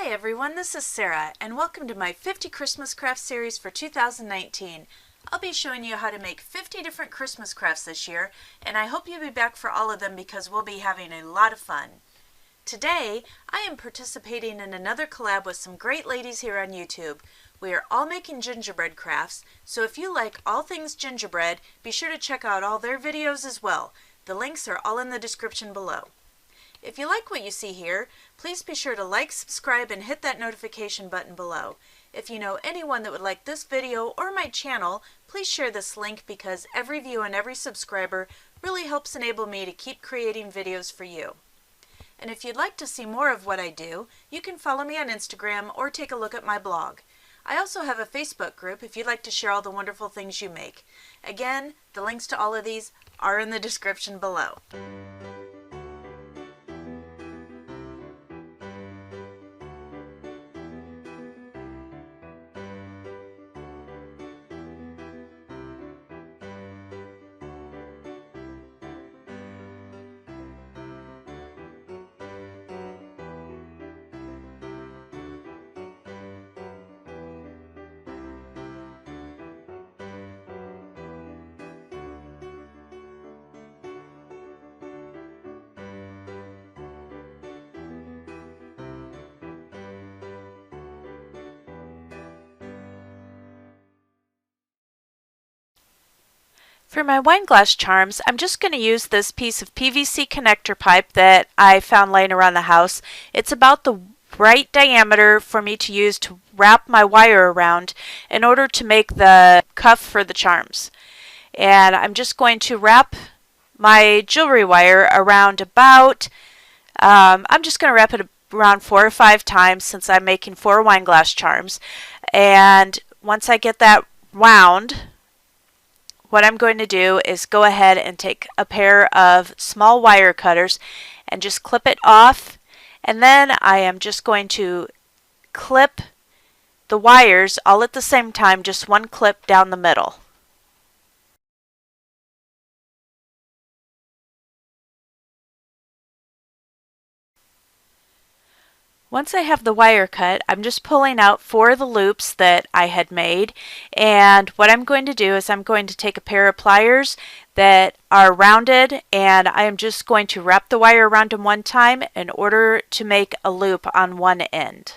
everyone, this is Sarah, and welcome to my 50 Christmas Crafts series for 2019. I'll be showing you how to make 50 different Christmas crafts this year, and I hope you'll be back for all of them because we'll be having a lot of fun. Today, I am participating in another collab with some great ladies here on YouTube. We are all making gingerbread crafts, so if you like all things gingerbread, be sure to check out all their videos as well. The links are all in the description below. If you like what you see here, please be sure to like, subscribe, and hit that notification button below. If you know anyone that would like this video or my channel, please share this link because every view and every subscriber really helps enable me to keep creating videos for you. And if you'd like to see more of what I do, you can follow me on Instagram or take a look at my blog. I also have a Facebook group if you'd like to share all the wonderful things you make. Again, the links to all of these are in the description below. For my wine glass charms, I'm just going to use this piece of PVC connector pipe that I found laying around the house. It's about the right diameter for me to use to wrap my wire around in order to make the cuff for the charms. And I'm just going to wrap my jewelry wire around I'm just going to wrap it around 4 or 5 times since I'm making 4 wine glass charms. And once I get that wound, what I'm going to do is go ahead and take a pair of small wire cutters and just clip it off, and then I am just going to clip the wires all at the same time, just one clip down the middle. Once I have the wire cut, I'm just pulling out 4 of the loops that I had made, and what I'm going to do is I'm going to take a pair of pliers that are rounded, and I am just going to wrap the wire around them one time in order to make a loop on one end.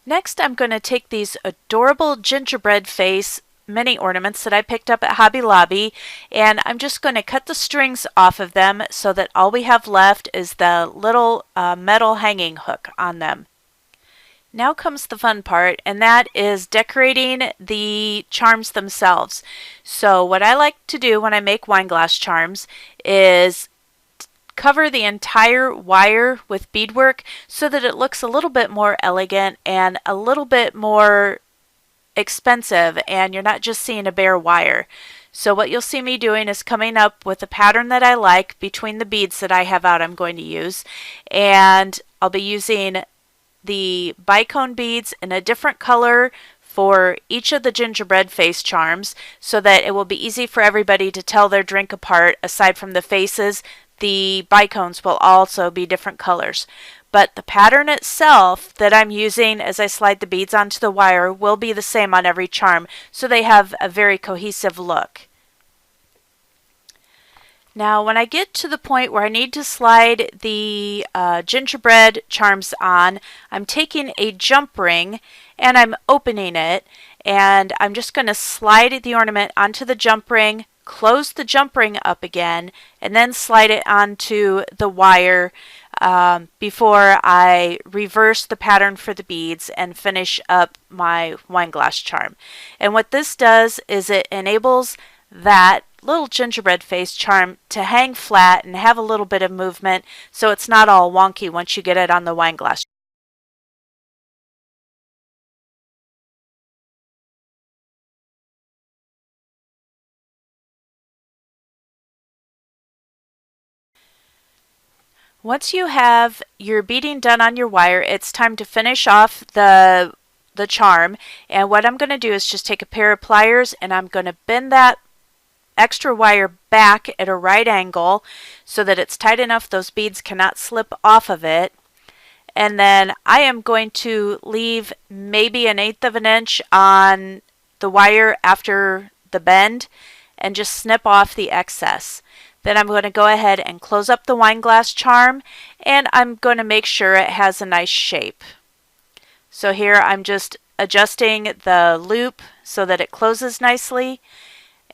Next, I'm going to take these adorable gingerbread face mini ornaments that I picked up at Hobby Lobby, and I'm just going to cut the strings off of them so that all we have left is the little metal hanging hook on them. Now comes the fun part, and that is decorating the charms themselves. So what I like to do when I make wine glass charms is cover the entire wire with beadwork so that it looks a little bit more elegant and a little bit more expensive, and you're not just seeing a bare wire. So what you'll see me doing is coming up with a pattern that I like between the beads that I have out I'm going to use, and I'll be using the bicone beads in a different color for each of the gingerbread face charms so that it will be easy for everybody to tell their drink apart. Aside from the faces, the bicones will also be different colors. But the pattern itself that I'm using as I slide the beads onto the wire will be the same on every charm, so they have a very cohesive look. Now when I get to the point where I need to slide the gingerbread charms on, I'm taking a jump ring and I'm opening it, and I'm just going to slide the ornament onto the jump ring, close the jump ring up again, and then slide it onto the wire before I reverse the pattern for the beads and finish up my wine glass charm. And what this does is it enables that little gingerbread face charm to hang flat and have a little bit of movement so it's not all wonky once you get it on the wine glass. Once you have your beading done on your wire, it's time to finish off the the charm. And what I'm going to do is just take a pair of pliers and I'm going to bend that extra wire back at a right angle so that it's tight enough those beads cannot slip off of it. And then I am going to leave maybe 1/8 of an inch on the wire after the bend and just snip off the excess. Then I'm going to go ahead and close up the wine glass charm, and I'm going to make sure it has a nice shape. So here I'm just adjusting the loop so that it closes nicely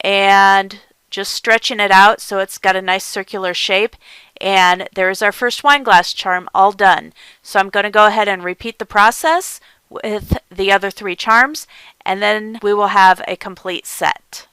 and just stretching it out so it's got a nice circular shape. And there's our first wine glass charm all done. So I'm going to go ahead and repeat the process with the other 3 charms, and then we will have a complete set.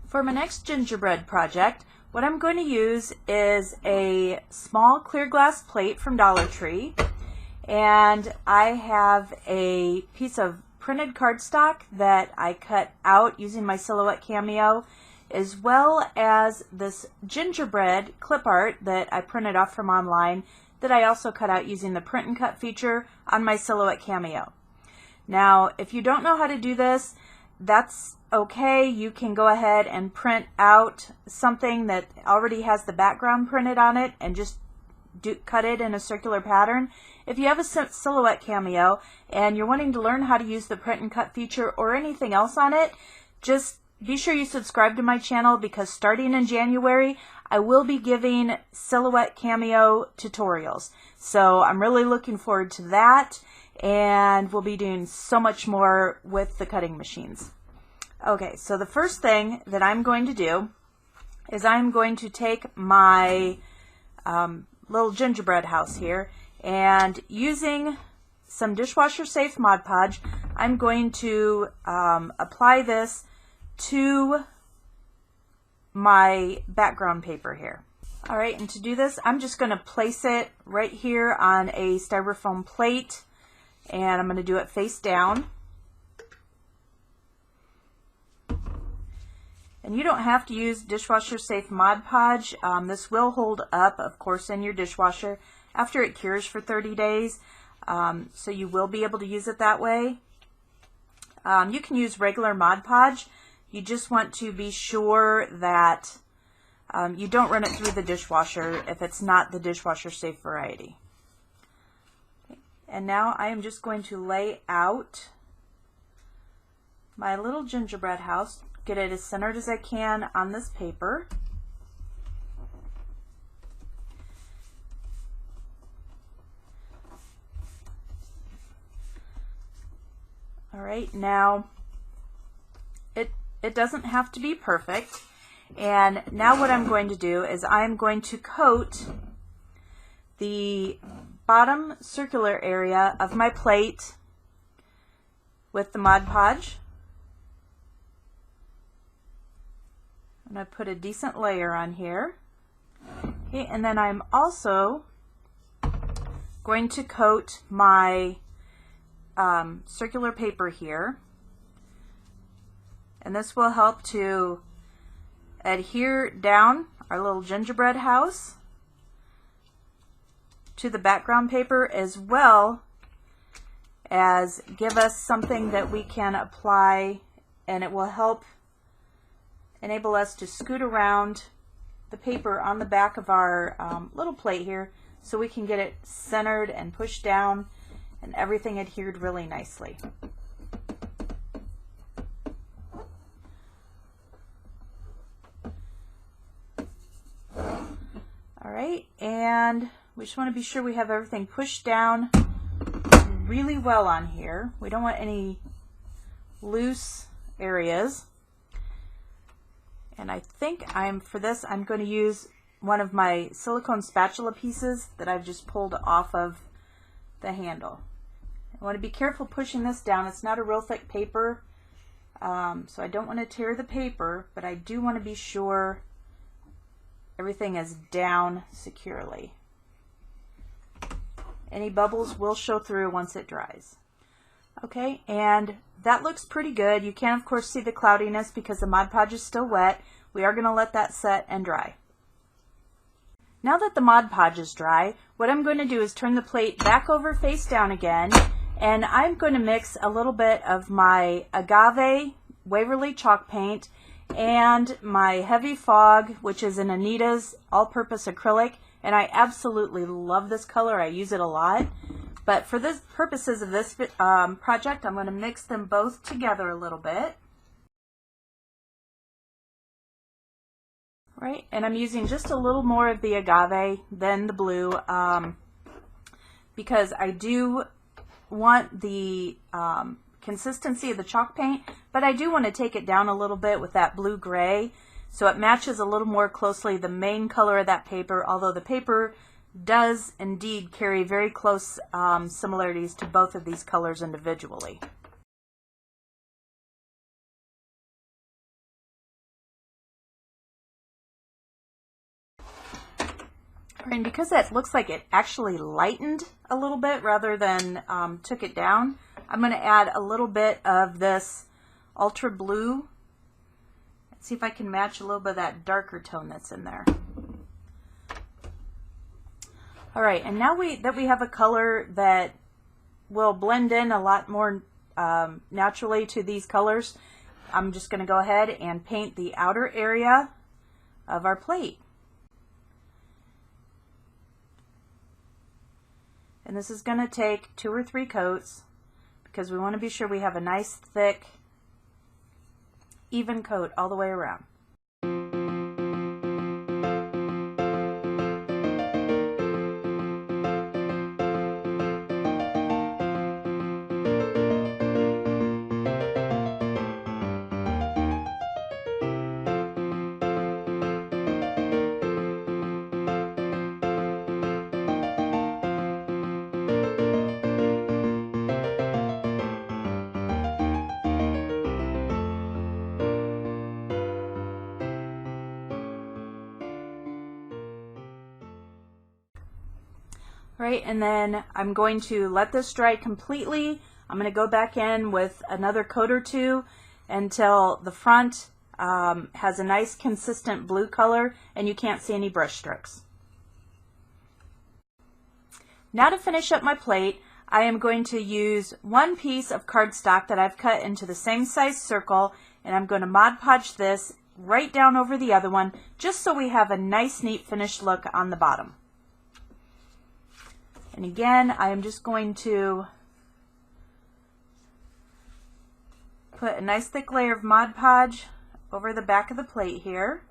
For my next gingerbread project, what I'm going to use is a small clear glass plate from Dollar Tree, and I have a piece of printed cardstock that I cut out using my Silhouette Cameo, as well as this gingerbread clip art that I printed off from online that I also cut out using the print and cut feature on my Silhouette Cameo. Now, if you don't know how to do this, that's okay. You can go ahead and print out something that already has the background printed on it and just cut it in a circular pattern. If you have a Silhouette Cameo and you're wanting to learn how to use the print and cut feature or anything else on it, just be sure you subscribe to my channel, because starting in January I will be giving Silhouette Cameo tutorials. So I'm really looking forward to that, and we'll be doing so much more with the cutting machines. Okay, so the first thing that I'm going to do is I'm going to take my little gingerbread house here, and using some dishwasher safe Mod Podge, I'm going to apply this to my background paper here. Alright, and to do this, I'm just going to place it right here on a styrofoam plate, and I'm going to do it face down. And you don't have to use dishwasher safe Mod Podge. This will hold up, of course, in your dishwasher after it cures for 30 days. So you will be able to use it that way. You can use regular Mod Podge. You just want to be sure that you don't run it through the dishwasher if it's not the dishwasher safe variety. Okay. And now I am just going to lay out my little gingerbread house. Get it as centered as I can on this paper. All right, now it doesn't have to be perfect. And now what I'm going to do is I'm going to coat the bottom circular area of my plate with the Mod Podge. I'm going to put a decent layer on here. Okay, and then I'm also going to coat my circular paper here. And this will help to adhere down our little gingerbread house to the background paper, as well as give us something that we can apply, and it will help enable us to scoot around the paper on the back of our little plate here so we can get it centered and pushed down and everything adhered really nicely. Alright, and we just want to be sure we have everything pushed down really well on here. We don't want any loose areas. And I think for this I'm going to use one of my silicone spatula pieces that I've just pulled off of the handle. I want to be careful pushing this down. It's not a real thick paper, so I don't want to tear the paper, but I do want to be sure everything is down securely. Any bubbles will show through once it dries. Okay, and that looks pretty good. You can of course see the cloudiness because the Mod Podge is still wet. We are going to let that set and dry. Now that the Mod Podge is dry, what I'm going to do is turn the plate back over face down again, and I'm going to mix a little bit of my Agave Waverly chalk paint and my Heavy Fog, which is an Anita's all-purpose acrylic, and I absolutely love this color. I use it a lot. But for the purposes of this project, I'm going to mix them both together a little bit. Right, and I'm using just a little more of the agave than the blue because I do want the consistency of the chalk paint, but I do want to take it down a little bit with that blue-gray so it matches a little more closely the main color of that paper, although the paper does indeed carry very close similarities to both of these colors individually. And because that looks like it actually lightened a little bit rather than took it down, I'm going to add a little bit of this ultra blue. Let's see if I can match a little bit of that darker tone that's in there. All right, and now that we have a color that will blend in a lot more naturally to these colors, I'm just going to go ahead and paint the outer area of our plate. And this is going to take 2 or 3 coats because we want to be sure we have a nice thick even coat all the way around. Right, and then I'm going to let this dry completely. I'm going to go back in with another coat or two until the front has a nice consistent blue color and you can't see any brush strokes. Now to finish up my plate, I am going to use one piece of cardstock that I've cut into the same size circle, and I'm going to Mod Podge this right down over the other one just so we have a nice neat finished look on the bottom. And again, I am just going to put a nice thick layer of Mod Podge over the back of the plate here.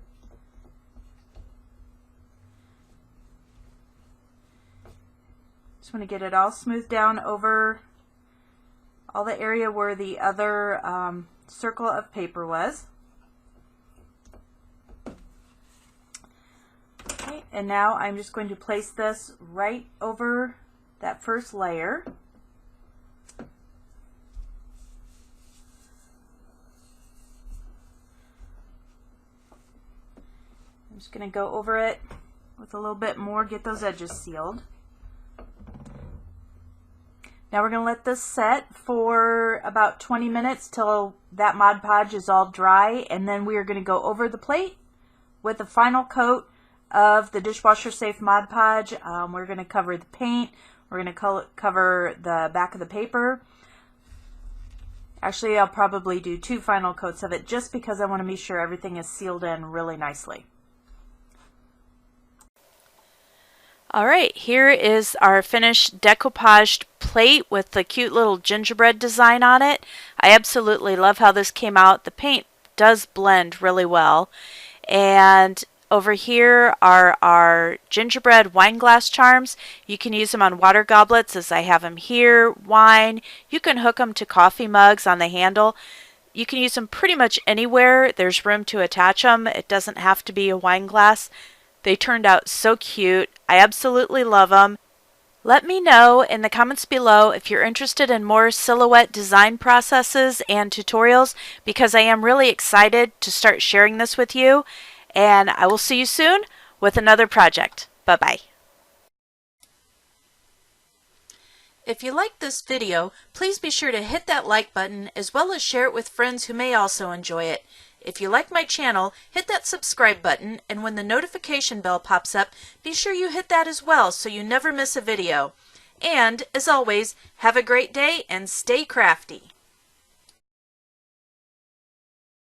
Just want to get it all smoothed down over all the area where the other circle of paper was. Okay, and now I'm just going to place this right over that first layer. I'm just going to go over it with a little bit more, get those edges sealed. Now we're going to let this set for about 20 minutes till that Mod Podge is all dry, and then we are going to go over the plate with a final coat of the dishwasher safe Mod Podge. We're going to cover the paint, we're going to cover the back of the paper. Actually, I'll probably do 2 final coats of it just because I want to be sure everything is sealed in really nicely. Alright, here is our finished decoupaged plate with the cute little gingerbread design on it. I absolutely love how this came out. The paint does blend really well. And over here are our gingerbread wine glass charms. You can use them on water goblets as I have them here, wine. You can hook them to coffee mugs on the handle. You can use them pretty much anywhere there's room to attach them. It doesn't have to be a wine glass. They turned out so cute. I absolutely love them. Let me know in the comments below if you're interested in more silhouette design processes and tutorials, because I am really excited to start sharing this with you. And I will see you soon with another project. Bye-bye. If you liked this video, please be sure to hit that like button as well as share it with friends who may also enjoy it. If you like my channel, hit that subscribe button, and when the notification bell pops up, be sure you hit that as well so you never miss a video. And, as always, have a great day and stay crafty.